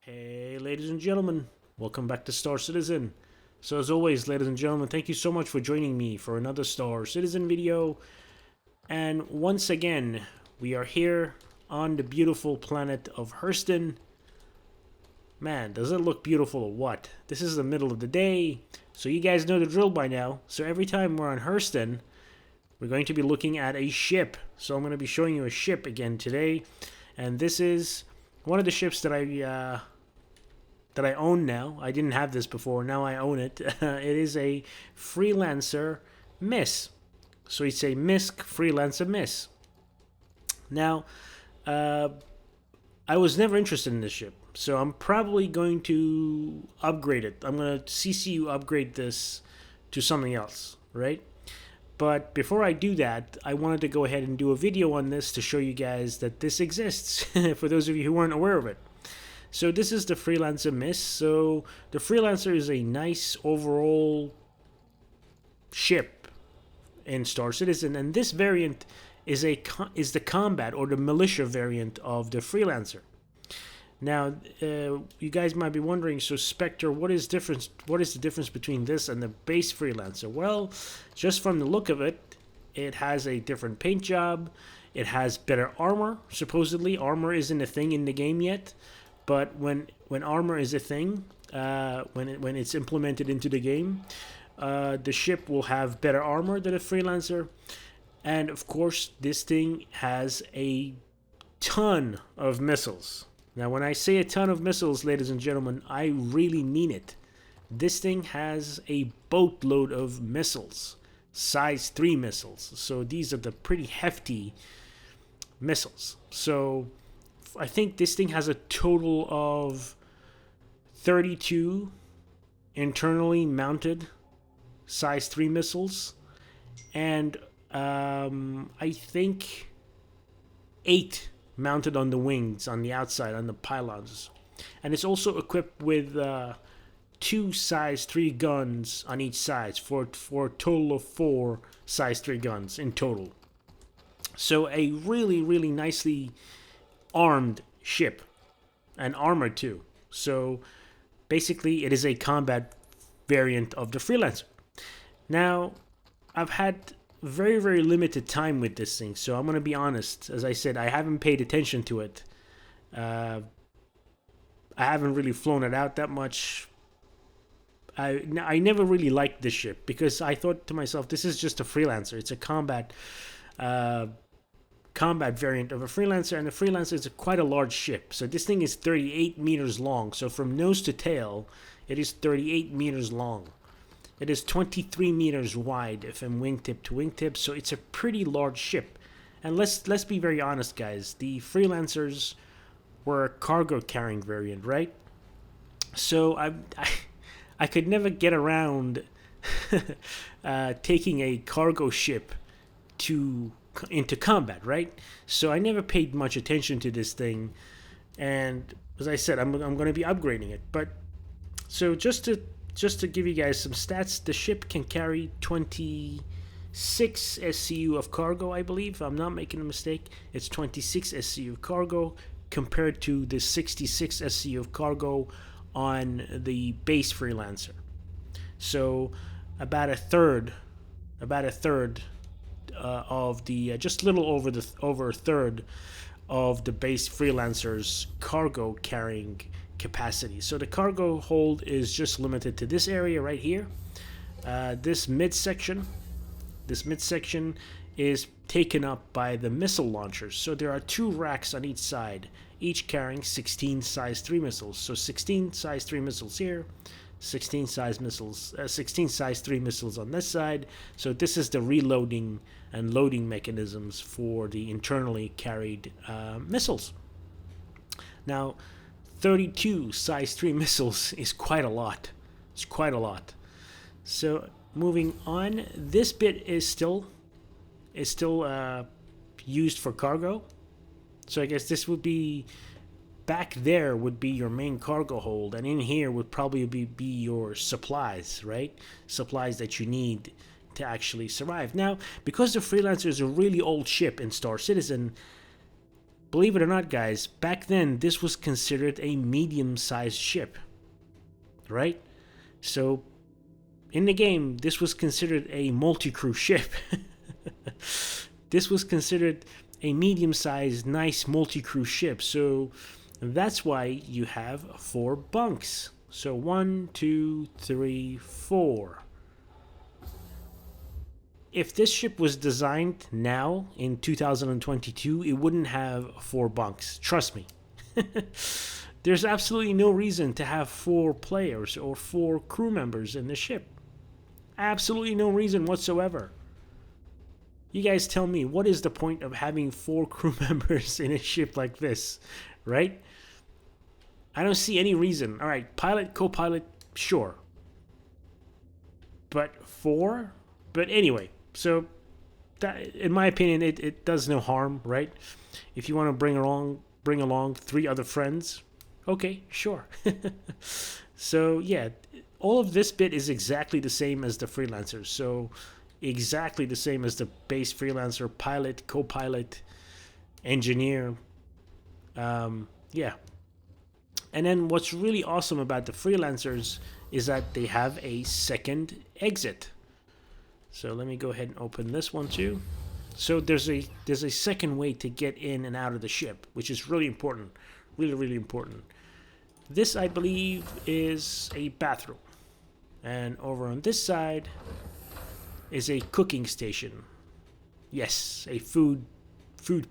Hey, ladies and gentlemen, welcome back to Star Citizen. So, as always, ladies and gentlemen, thank you so much for joining me for another Star Citizen video. And once again, we are here on the beautiful planet of Hurston. Man, does it look beautiful or what? This is the middle of the day, so you guys know the drill by now. So, every time we're on Hurston, we're going to be looking at a ship. So, I'm going to be showing you a ship again today. And this is one of the ships that I own now. I didn't have this before. Now I own it. It is a Freelancer MIS. So it's a MISC Freelancer MIS. Now, I was never interested in this ship, so I'm probably going to upgrade it. I'm going to CCU upgrade this to something else, right? But before I do that, I wanted to go ahead and do a video on this to show you guys that this exists, for those of you who weren't aware of it. So this is the Freelancer MIS. So the Freelancer is a nice overall ship in Star Citizen, and this variant is the combat or the militia variant of the Freelancer. Now, you guys might be wondering, so Spectre, what is the difference between this and the base Freelancer? Well, just from the look of it, it has a different paint job. It has better armor. Supposedly, armor isn't a thing in the game yet, but when armor is a thing, when it's implemented into the game, the ship will have better armor than a Freelancer, and of course, this thing has a ton of missiles. Now, when I say a ton of missiles, ladies and gentlemen, I really mean it. This thing has a boatload of missiles, size 3 missiles. So these are the pretty hefty missiles. So I think this thing has a total of 32 internally mounted size 3 missiles. And I think 8 mounted on the wings, on the outside, on the pylons. And it's also equipped with 2 size 3 guns on each side for a total of 4 size 3 guns in total. So a really, really nicely armed ship, and armored too. So basically, it is a combat variant of the Freelancer. Now, I've had very, very limited time with this thing, so I'm going to be honest. As I said, I haven't paid attention to it. I haven't really flown it out that much. I never really liked this ship because I thought to myself, this is just a Freelancer. It's a combat variant of a Freelancer, and the Freelancer is quite a large ship. So this thing is 38 meters long. So from nose to tail, it is 38 meters long. It is 23 meters wide from wingtip to wingtip, so it's a pretty large ship. And let's be very honest, guys. The Freelancers were a cargo carrying variant, right? So I could never get around taking a cargo ship into combat, right? So I never paid much attention to this thing, and as I said, I'm going to be upgrading it. But so just to give you guys some stats, the ship can carry 26 SCU of cargo, I believe. If I'm not making a mistake, it's 26 SCU of cargo compared to the 66 SCU of cargo on the base Freelancer. So about a third of the just a little over a third of the base Freelancer's cargo carrying capacity. So the cargo hold is just limited to this area right here. This midsection is taken up by the missile launchers. So there are 2 racks on each side, each carrying 16 size 3 missiles. So 16 size 3 missiles here, 16 size 3 missiles on this side. So this is the reloading and loading mechanisms for the internally carried missiles. Now, 32 size 3 missiles is quite a lot. It's quite a lot. So moving on, this bit is still used for cargo. So I guess this would be, back there would be your main cargo hold, and in here would probably be your supplies, right? Supplies that you need to actually survive. Now, because the Freelancer is a really old ship in Star Citizen, believe it or not, guys, back then this was considered a medium-sized ship, right? So in the game, this was considered a multi-crew ship. This was considered a medium-sized, nice multi-crew ship. So that's why you have 4 bunks. So 1, 2, 3, 4. If this ship was designed now in 2022, it wouldn't have 4 bunks. Trust me. There's absolutely no reason to have 4 players or 4 crew members in the ship. Absolutely no reason whatsoever. You guys tell me, what is the point of having 4 crew members in a ship like this, right? I don't see any reason. All right, pilot, co-pilot, sure. But 4? But anyway, so that, in my opinion, it does no harm, right? If you want to bring along 3 other friends, okay, sure. So yeah, all of this bit is exactly the same as the Freelancer. So exactly the same as the base Freelancer, pilot, co-pilot, engineer. Yeah. And then what's really awesome about the Freelancers is that they have a second exit. So let me go ahead and open this one too. So there's a second way to get in and out of the ship, which is really important. Really, really important. This, I believe, is a bathroom. And over on this side is a cooking station. Yes, a food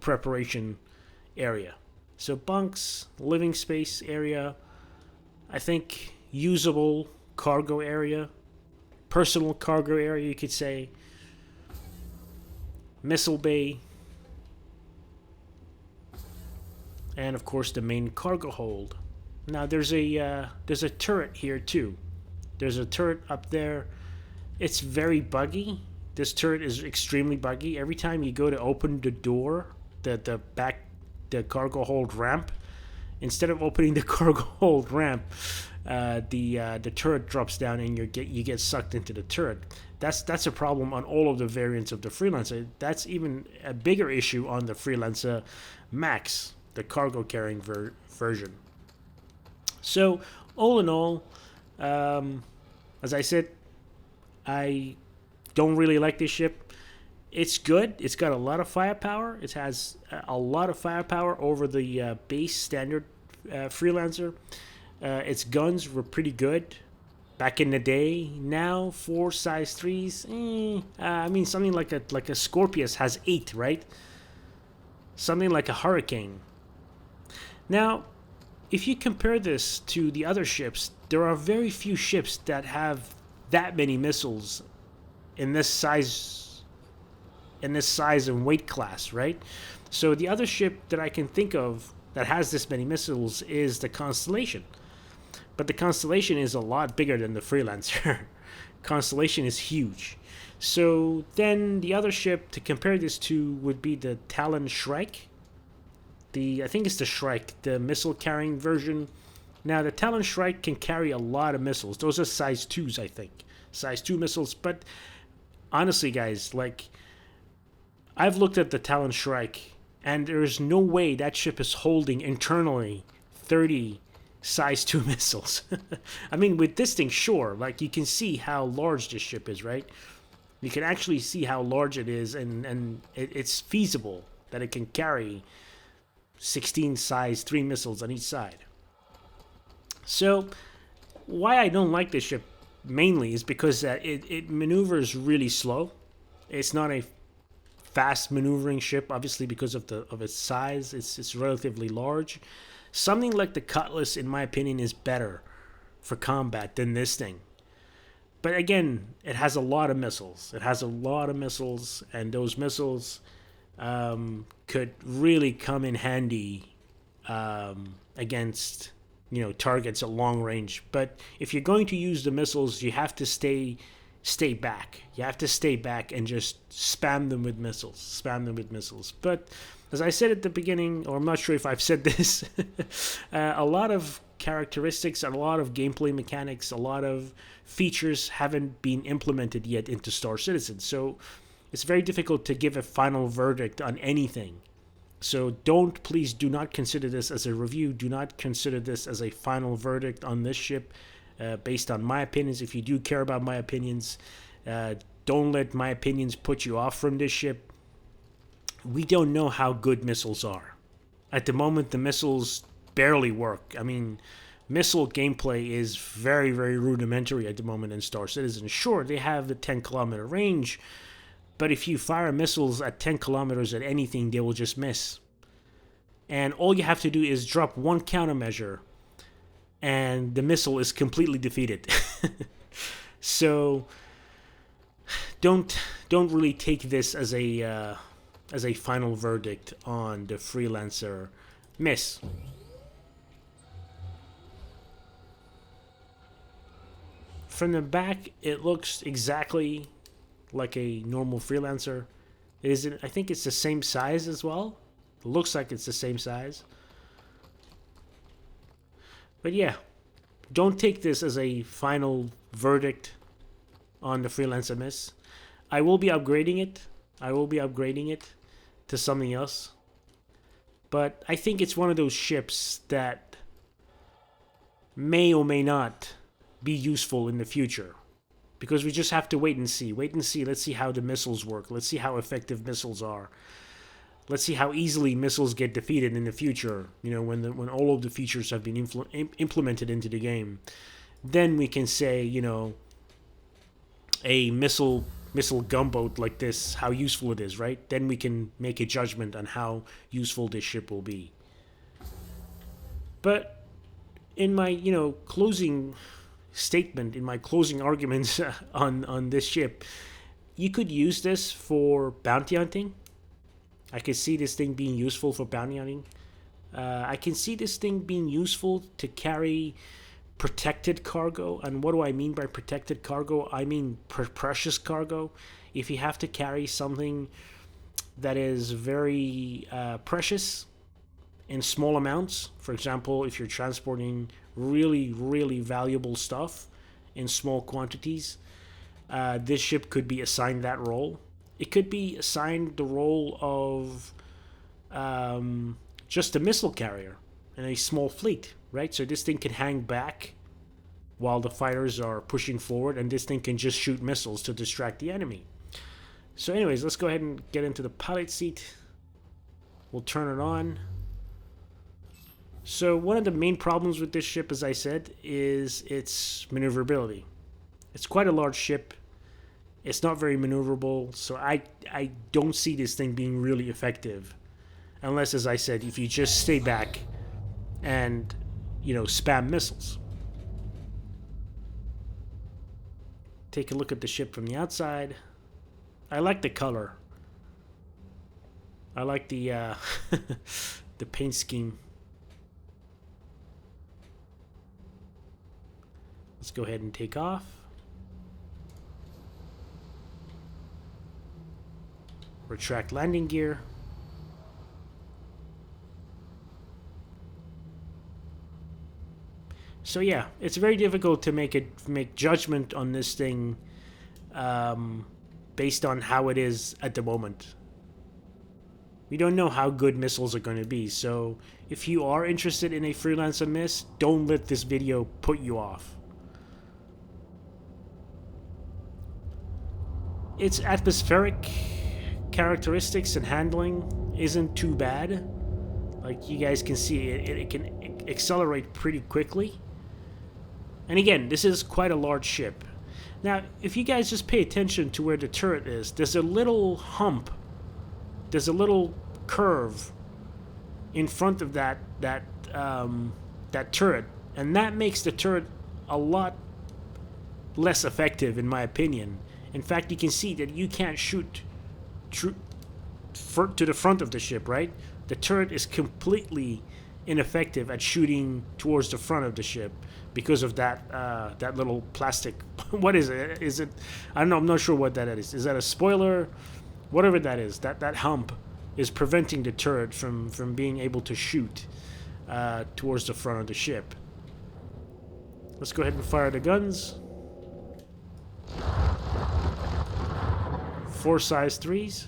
preparation area. So bunks, living space area, I think usable cargo area, personal cargo area, you could say, missile bay, and of course the main cargo hold. Now there's a turret here too. There's a turret up there. It's very buggy. This turret is extremely buggy. Every time you go to open the door, the cargo hold ramp, instead of opening the cargo hold ramp, the turret drops down and you get sucked into the turret. That's a problem on all of the variants of the Freelancer. That's even a bigger issue on the Freelancer Max, the cargo carrying version. So all in all, as I said, I don't really like this ship. It's good. It's got a lot of firepower. It has a lot of firepower over the base standard Freelancer. Its guns were pretty good back in the day. Now 4 size 3s. I mean, something like a Scorpius has 8, right? Something like a Hurricane. Now, if you compare this to the other ships, there are very few ships that have that many missiles in this size and weight class, right? So the other ship that I can think of that has this many missiles is the Constellation. But the Constellation is a lot bigger than the Freelancer. Constellation is huge. So then the other ship to compare this to would be the Talon Shrike. I think it's the Shrike, the missile carrying version. Now the Talon Shrike can carry a lot of missiles. Those are size 2s, I think. Size 2 missiles. But honestly, guys, like, I've looked at the Talon Shrike, and there's no way that ship is holding internally 30 size 2 missiles. I mean, with this thing, sure, like, you can see how large this ship is, right? You can actually see how large it is, and it's feasible that it can carry 16 size 3 missiles on each side. So why I don't like this ship mainly is because it maneuvers really slow. It's not a fast maneuvering ship, obviously, because of its size. It's relatively large. Something like the Cutlass, in my opinion, is better for combat than this thing. But again, it has a lot of missiles. And those missiles could really come in handy against, targets at long range. But if you're going to use the missiles, you have to stay back. You have to stay back and just spam them with missiles. But as I said at the beginning, or I'm not sure if I've said this, a lot of characteristics, a lot of gameplay mechanics, a lot of features haven't been implemented yet into Star Citizen. So it's very difficult to give a final verdict on anything So please do not consider this as a review. Do not consider this as a final verdict on this ship based on my opinions. If you do care about my opinions, don't let my opinions put you off from this ship. We don't know how good missiles are. At the moment, the missiles barely work. I mean, missile gameplay is very, very rudimentary at the moment in Star Citizen. Sure, they have the 10-kilometer range, but if you fire missiles at 10 kilometers at anything, they will just miss. And all you have to do is drop one countermeasure, and the missile is completely defeated. So don't really take this as a final verdict on the Freelancer MIS. From the back, it looks exactly like a normal Freelancer. I think it's the same size as well. It looks like it's the same size. But yeah, don't take this as a final verdict on the Freelancer MIS. I will be upgrading it to something else. But I think it's one of those ships that may or may not be useful in the future. Because we just have to wait and see. Let's see how the missiles work. Let's see how effective missiles are. Let's see how easily missiles get defeated in the future. You know, when all of the features have been implemented into the game, then we can say, you know, a missile gunboat like this, how useful it is, right? Then we can make a judgment on how useful this ship will be. But in my, you know, closing statement, in my closing arguments on this ship, you could use this for bounty hunting. I could see this thing being useful for bounty hunting. I can see this thing being useful to carry protected cargo. And what do I mean by protected cargo? I mean precious cargo. If you have to carry something that is very precious in small amounts, for example, if you're transporting really, really valuable stuff in small quantities, this ship could be assigned that role. It could be assigned the role of just a missile carrier in a small fleet, right? So this thing can hang back while the fighters are pushing forward, and this thing can just shoot missiles to distract the enemy. So anyways, let's go ahead and get into the pilot seat. We'll turn it on. So one of the main problems with this ship, as I said, is its maneuverability. It's quite a large ship. It's not very maneuverable, so I don't see this thing being really effective. Unless, as I said, if you just stay back and, you know, spam missiles. Take a look at the ship from the outside. I like the color. I like the the paint scheme. Let's go ahead and take off. Retract landing gear. So yeah, it's very difficult to make judgment on this thing based on how it is at the moment. We don't know how good missiles are going to be, so if you are interested in a Freelancer MIS, don't let this video put you off. Its atmospheric characteristics and handling isn't too bad. Like you guys can see, it can accelerate pretty quickly. And again, this is quite a large ship. Now, if you guys just pay attention to where the turret is, there's a little hump. There's a little curve in front of that turret, and that makes the turret a lot less effective, in my opinion. In fact, you can see that you can't shoot to the front of the ship, right? The turret is completely ineffective at shooting towards the front of the ship because of that little plastic. What is it? Is it? I don't know. I'm not sure what that is. Is that a spoiler? Whatever that is, that hump is preventing the turret from being able to shoot towards the front of the ship. Let's go ahead and fire the guns. 4 size 3s.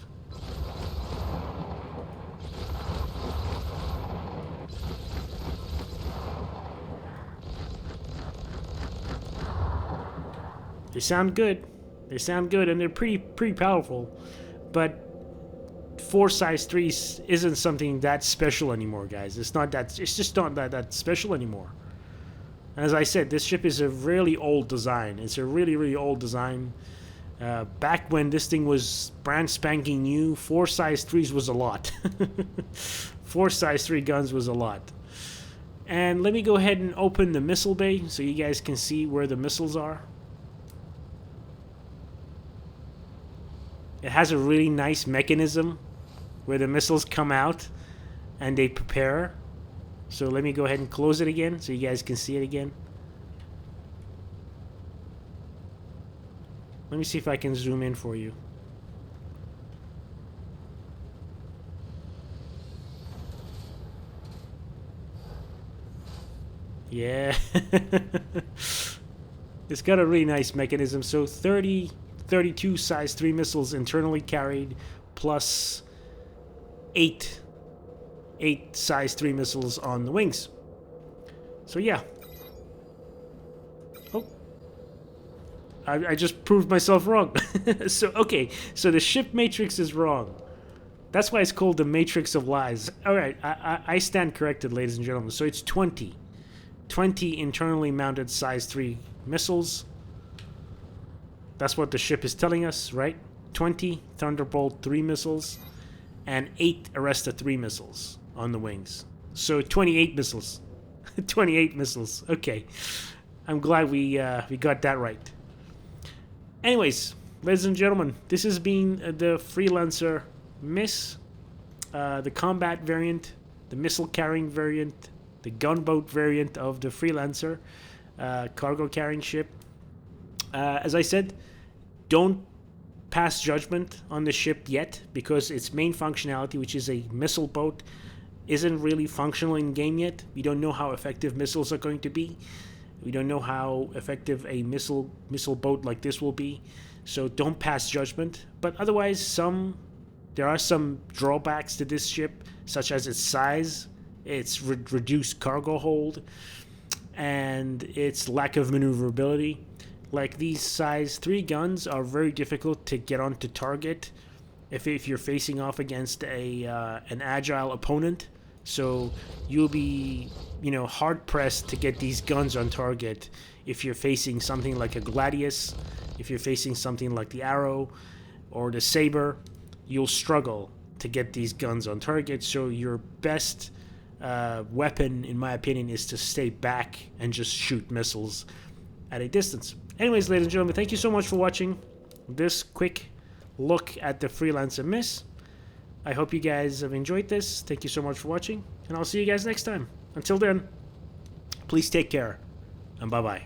They sound good. They sound good, and they're pretty powerful. But 4 size 3s isn't something that special anymore, guys. It's not that. It's just not that special anymore. And as I said, this ship is a really old design. It's a really old design. Back when this thing was brand spanking new, 4 size 3s was a lot. 4 size 3 guns was a lot. And let me go ahead and open the missile bay so you guys can see where the missiles are. It has a really nice mechanism where the missiles come out and they prepare. So let me go ahead and close it again so you guys can see it again. Let me see if I can zoom in for you. Yeah. It's got a really nice mechanism. So 32 size 3 missiles internally carried plus 8 size 3 missiles on the wings. So yeah. Oh. I just proved myself wrong. So okay, so the ship matrix is wrong. That's why it's called the matrix of lies. Alright, I stand corrected, ladies and gentlemen. So it's 20 internally mounted size 3 missiles. That's what the ship is telling us, right? 20 Thunderbolt 3 missiles and 8 Arresta 3 missiles on the wings. So 28 missiles. 28 missiles. Okay. I'm glad we got that right. Anyways, ladies and gentlemen, this has been the Freelancer MIS, the combat variant, the missile carrying variant, the gunboat variant of the Freelancer cargo carrying ship. As I said, don't pass judgment on the ship yet because its main functionality, which is a missile boat, isn't really functional in game yet. We don't know how effective missiles are going to be. We don't know how effective a missile boat like this will be. So don't pass judgment. But otherwise, there are some drawbacks to this ship, such as its size, its reduced cargo hold, and its lack of maneuverability. Like, these size 3 guns are very difficult to get onto target if you're facing off against an agile opponent. So you'll be, hard pressed to get these guns on target if you're facing something like a Gladius, if you're facing something like the Arrow or the Saber. You'll struggle to get these guns on target. So your best weapon, in my opinion, is to stay back and just shoot missiles at a distance. Anyways, ladies and gentlemen, thank you so much for watching this quick look at the Freelancer MIS. I hope you guys have enjoyed this. Thank you so much for watching, and I'll see you guys next time. Until then, please take care, and bye-bye.